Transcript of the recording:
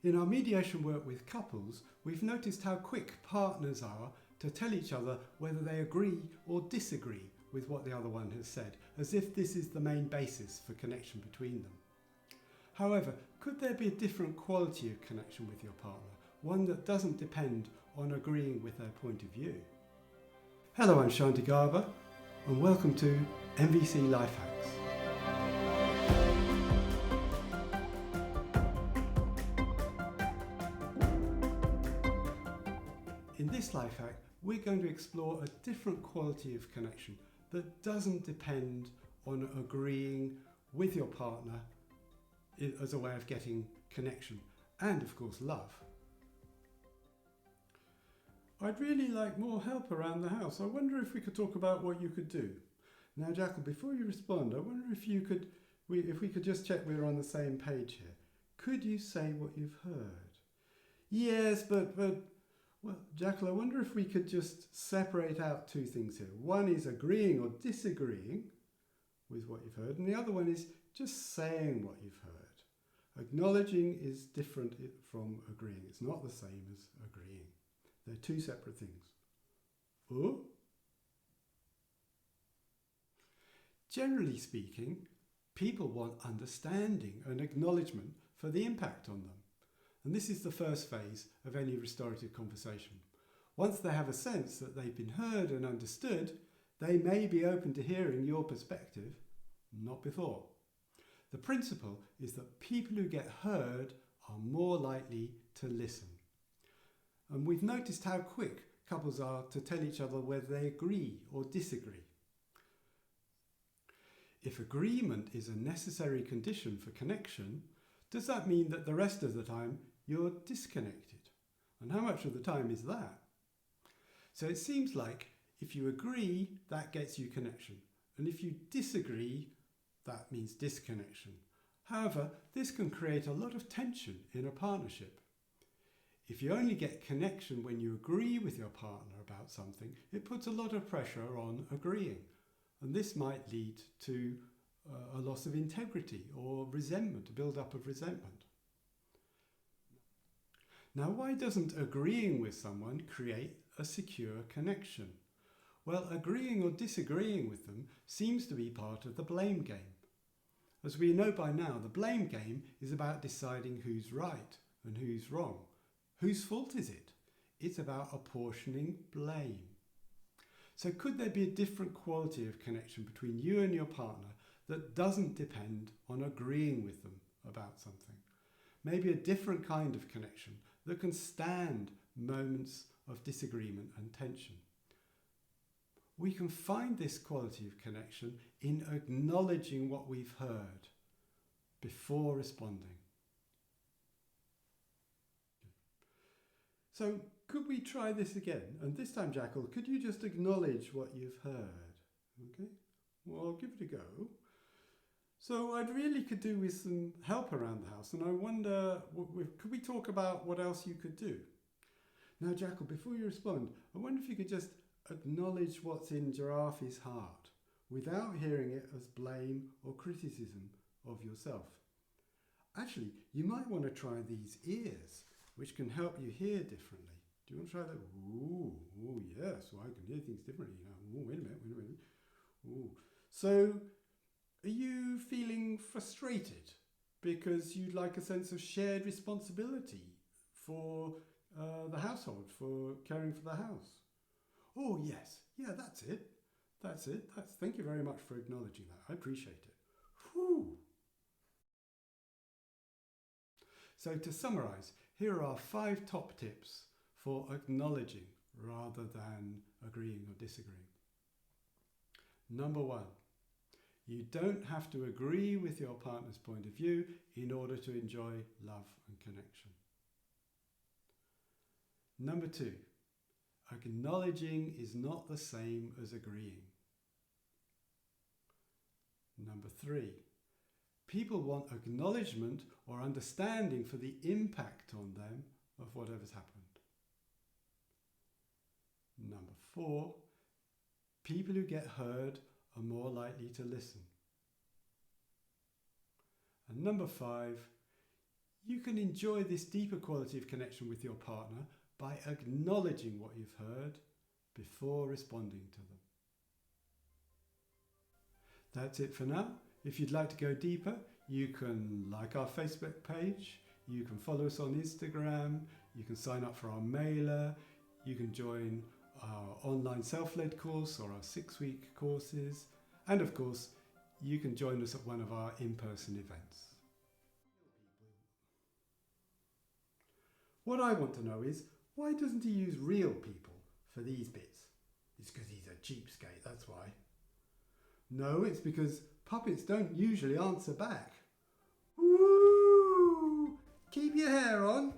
In our mediation work with couples, we've noticed how quick partners are to tell each other whether they agree or disagree with what the other one has said, as if this is the main basis for connection between them. However, could there be a different quality of connection with your partner, one that doesn't depend on agreeing with their point of view? Hello, I'm Shantigarbha, and welcome to NVC Lifehacks. In this life hack, we're going to explore a different quality of connection that doesn't depend on agreeing with your partner as a way of getting connection and, of course, love. I'd really like more help around the house. I wonder if we could talk about what you could do. Now, Jackal, before you respond, I wonder if we could just check we're on the same page here. Could you say what you've heard? Yes, but well, Jackal, I wonder if we could just separate out two things here. One is agreeing or disagreeing with what you've heard, and the other one is just saying what you've heard. Acknowledging is different from agreeing. It's not the same as agreeing. They're two separate things. Oh? Generally speaking, people want understanding and acknowledgement for the impact on them. And this is the first phase of any restorative conversation. Once they have a sense that they've been heard and understood, they may be open to hearing your perspective, not before. The principle is that people who get heard are more likely to listen. And we've noticed how quick couples are to tell each other whether they agree or disagree. If agreement is a necessary condition for connection, does that mean that the rest of the time you're disconnected? And how much of the time is that? So it seems like if you agree, that gets you connection. And if you disagree, that means disconnection. However, this can create a lot of tension in a partnership. If you only get connection when you agree with your partner about something, it puts a lot of pressure on agreeing. And this might lead to a loss of integrity or resentment, a build-up of resentment. Now, why doesn't agreeing with someone create a secure connection? Well, agreeing or disagreeing with them seems to be part of the blame game. As we know by now, the blame game is about deciding who's right and who's wrong. Whose fault is it? It's about apportioning blame. So could there be a different quality of connection between you and your partner that doesn't depend on agreeing with them about something? Maybe a different kind of connection that can stand moments of disagreement and tension. We can find this quality of connection in acknowledging what we've heard before responding. So could we try this again? And this time, Jackal, could you just acknowledge what you've heard? Okay, well, I'll give it a go. So I'd really could do with some help around the house, and I wonder, could we talk about what else you could do? Now, Jackal, before you respond, I wonder if you could just acknowledge what's in Giraffe's heart without hearing it as blame or criticism of yourself. Actually, you might want to try these ears, which can help you hear differently. Do you want to try that? Ooh, yes, well, I can hear things differently now. Ooh, wait a minute. Ooh. So, are you feeling frustrated because you'd like a sense of shared responsibility for the household, for caring for the house? Oh, yes. Yeah, that's it. Thank you very much for acknowledging that. I appreciate it. Whew. So to summarize, here are 5 top tips for acknowledging rather than agreeing or disagreeing. Number 1, you don't have to agree with your partner's point of view in order to enjoy love and connection. Number 2, acknowledging is not the same as agreeing. Number 3, people want acknowledgement or understanding for the impact on them of whatever's happened. Number 4, people who get heard are more likely to listen. And number 5, You can enjoy this deeper quality of connection with your partner by acknowledging what you've heard before responding to them. That's it for now. If you'd like to go deeper, you can like our Facebook page, you can follow us on Instagram, you can sign up for our mailer, you can join our online self-led course or our 6-week courses, and of course, you can join us at one of our in-person events. What I want to know is, why doesn't he use real people for these bits? It's because he's a cheapskate, that's why. No, it's because puppets don't usually answer back. Woo! Keep your hair on.